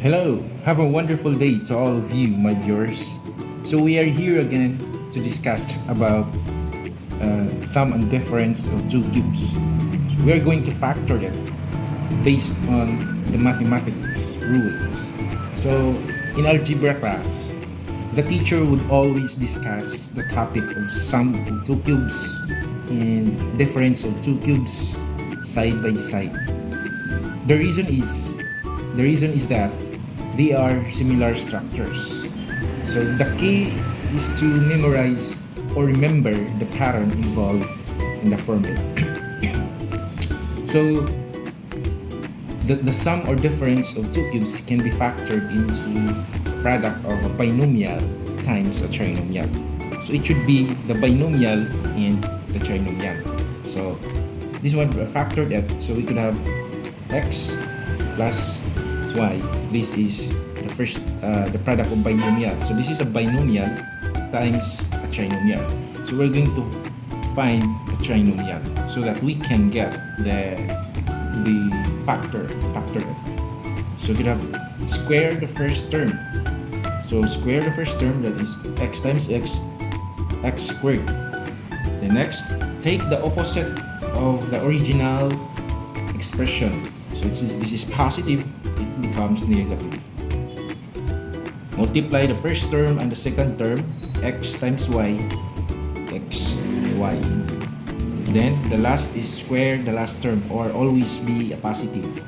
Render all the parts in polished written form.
Hello, have a wonderful day to all of you, my viewers. So we are here again to discuss about sum and difference of two cubes. So we are going to factor it based on the mathematics rules. So in algebra class, the teacher would always discuss the topic of sum of two cubes and difference of two cubes side by side. The reason is the reason is that they are similar structures. So the key is to memorize or remember the pattern involved in the formula. So the sum or difference of two cubes can be factored into the product of a binomial times a trinomial. So it should be the binomial and the trinomial. So this one factored it, so we could have x plus y. This is the product of binomial. So this is a binomial times a trinomial. So we're going to find a trinomial so that we can get the factor it. So we could have square the first term. So square the first term, that is x times x squared. The next, take the opposite of the original expression. So this is positive, it becomes negative. Multiply the first term and the second term, x times y, x, y. Then the last is square the last term, or always be a positive,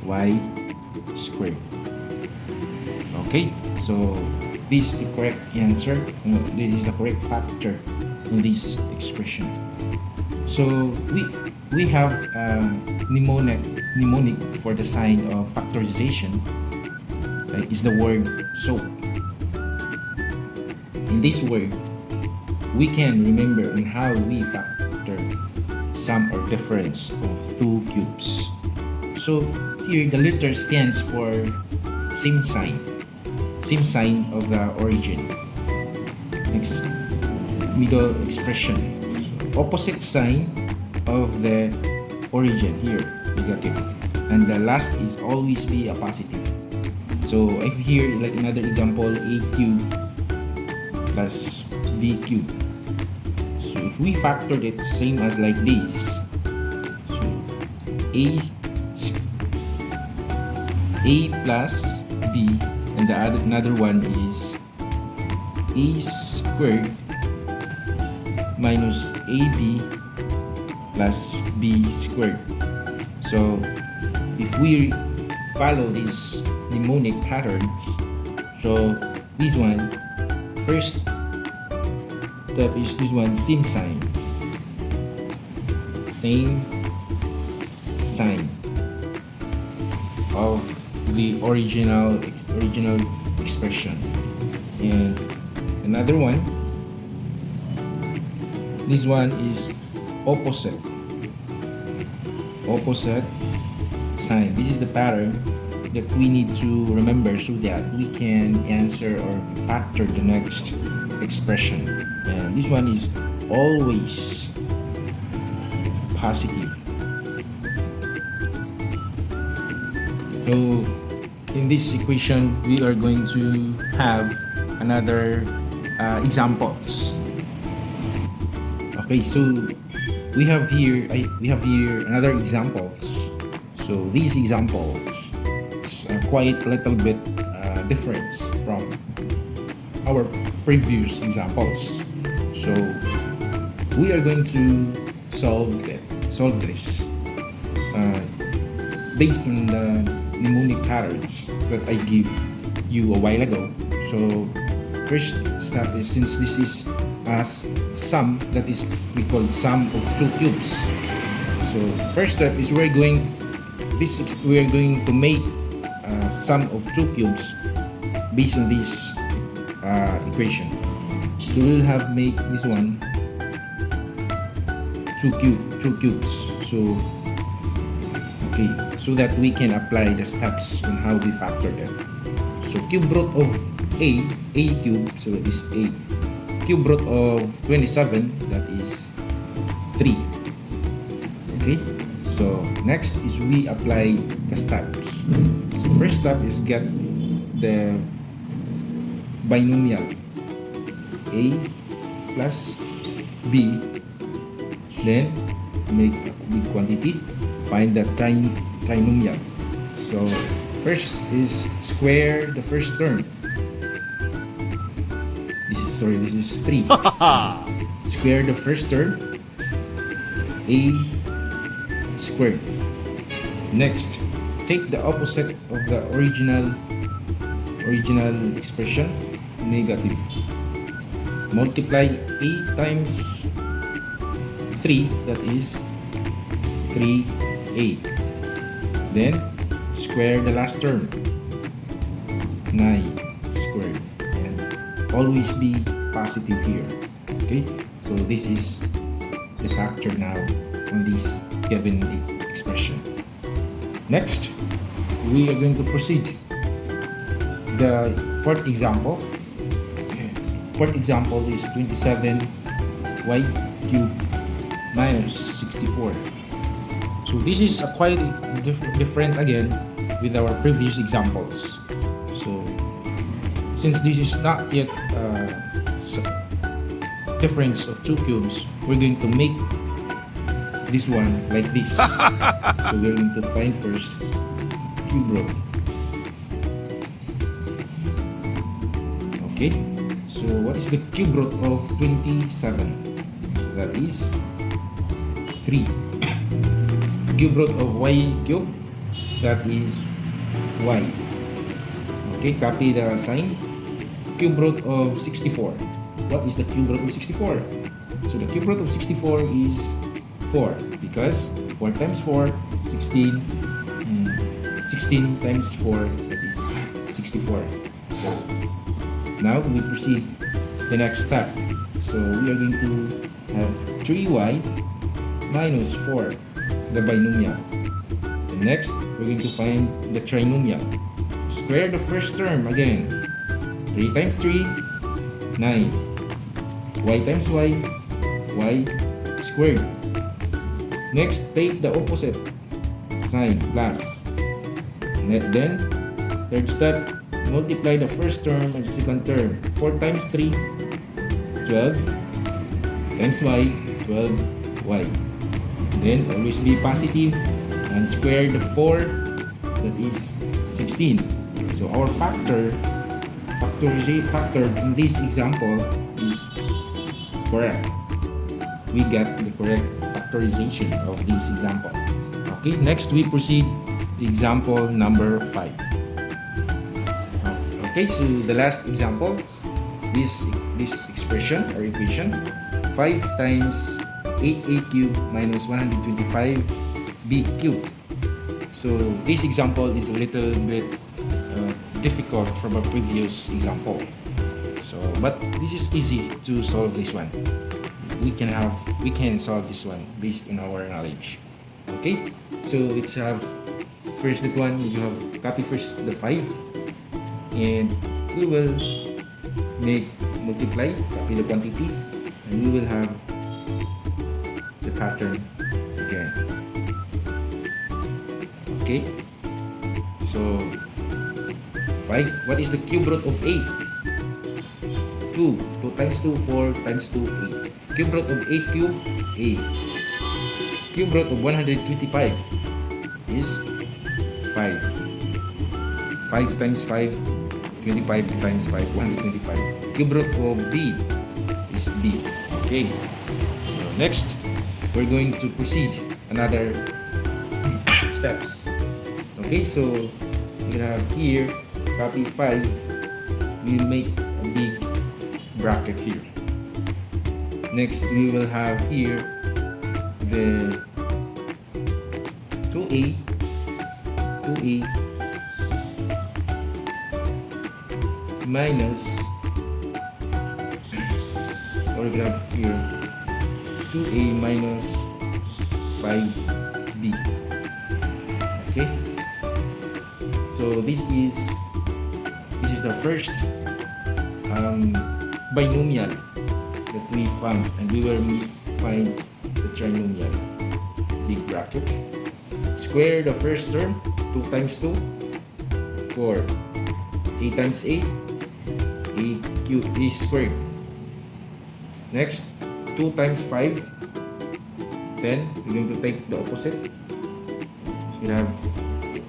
y squared. Okay, so this is the correct answer. This is the correct factor in this expression. So we have mnemonic for the sign of factorization. Is the word so. In this word, we can remember on how we factor sum or difference of two cubes. So here the letter stands for same sign of the origin. Next, middle expression. So, opposite sign of the origin here, negative. And the last is always be a positive. So if here, like another example, a cube plus b cube. So if we factored it same as like this, so a plus b, and the another one is a squared minus ab plus b squared. So if we follow these mnemonic patterns, so this one, first step is this one, same sign of the original expression. And another one, this one is opposite sign. This is the pattern that we need to remember so that we can answer or factor the next expression. And this one is always positive. So in this equation, we are going to have another examples. Okay, so we have here another examples. So these examples quite a little bit difference from our previous examples. So we are going to solve this based on the mnemonic patterns that I gave you a while ago. So first step is, since this is a sum, that is we call sum of two cubes. So first step is we are going to make sum of two cubes based on this equation. So we'll have make this one two cubes. So okay, so that we can apply the steps on how we factor them. So cube root of a cube, so it is a. Cube root of 27, that is 3. Okay, So next is we apply the steps. So first step is get the binomial a plus b, then make a big quantity, find the trinomial. So first is square the first term. This is 3. Square the first term, a squared. Next, take the opposite of the original expression, negative. Multiply a times 3, that is 3a. Then square the last term, 9 squared, and always be positive here. Okay, so this is the factor now on this given expression. Next, we are going to proceed. The fourth example is 27y cubed minus 64. So this is quite different again with our previous examples. So since this is not yet difference of two cubes, we're going to make this one like this. So we're going to find first cube root. Okay, so what is the cube root of 27? That is 3. Cube root of y cube, that is y. Okay, copy the sign. Cube root of 64. What is the cube root of 64? So the cube root of 64 is 4, because 4 times 4, 16. 16 times 4, that is 64. So now we proceed the next step. So we are going to have 3y minus 4, the binomial. And next, we're going to find the trinomial. Square the first term again. 3 times 3, 9. Y times y squared. Next, take the opposite sign, plus. Then, third step, multiply the first term and the second term. 4 times 3, 12, times y, 12y. Then, always be positive and square the 4, that is 16. So our factor in this example is correct. We get the correct factorization of this example. Okay, next we proceed to example number 5. Okay, so the last example, this expression or equation, 5 times 8a cubed minus 125b cubed. So this example is a little bit difficult from a previous example. So, but this is easy to solve this one. We can solve this one based on our knowledge. Okay, so let's have first that one. You have copy first the 5, and we will multiply, copy the quantity, and we will have the pattern again. Okay, so 5. What is the cube root of 8? 2. 2 times 2, 4 times 2, 8. Cube root of 8 cube, 8. Cube root of 125 is 5. 5 times 5, 25 times 5, 125. Cube root of b is b. Okay. So next, we're going to proceed another steps. Okay, so we have here, copy 5. We'll make a big bracket here. Next, we will have here the 2a minus, or grab here 2a minus 5b. Okay, so this is the first binomial that we found, and we will find the trinomial. Big bracket. Square the first term, 2 times 2, 4. A times A, A squared. Next, 2 times 5, 10. We're going to take the opposite. So you have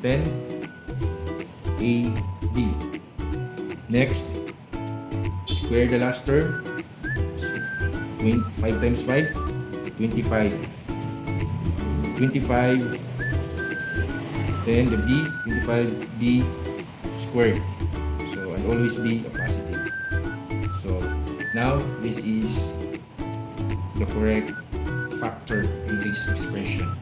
10 AB. Next, square the last term. 5 times 5, 25. 25, then the B, 25B squared. So, and always be a positive. So, now this is the correct factor in this expression.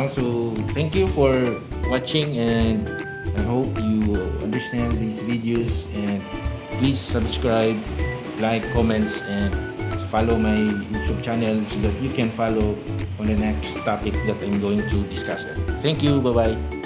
So thank you for watching, and I hope you understand these videos, and please subscribe, like, comments, and follow my YouTube channel so that you can follow on the next topic that I'm going to discuss. Thank you. Bye-bye.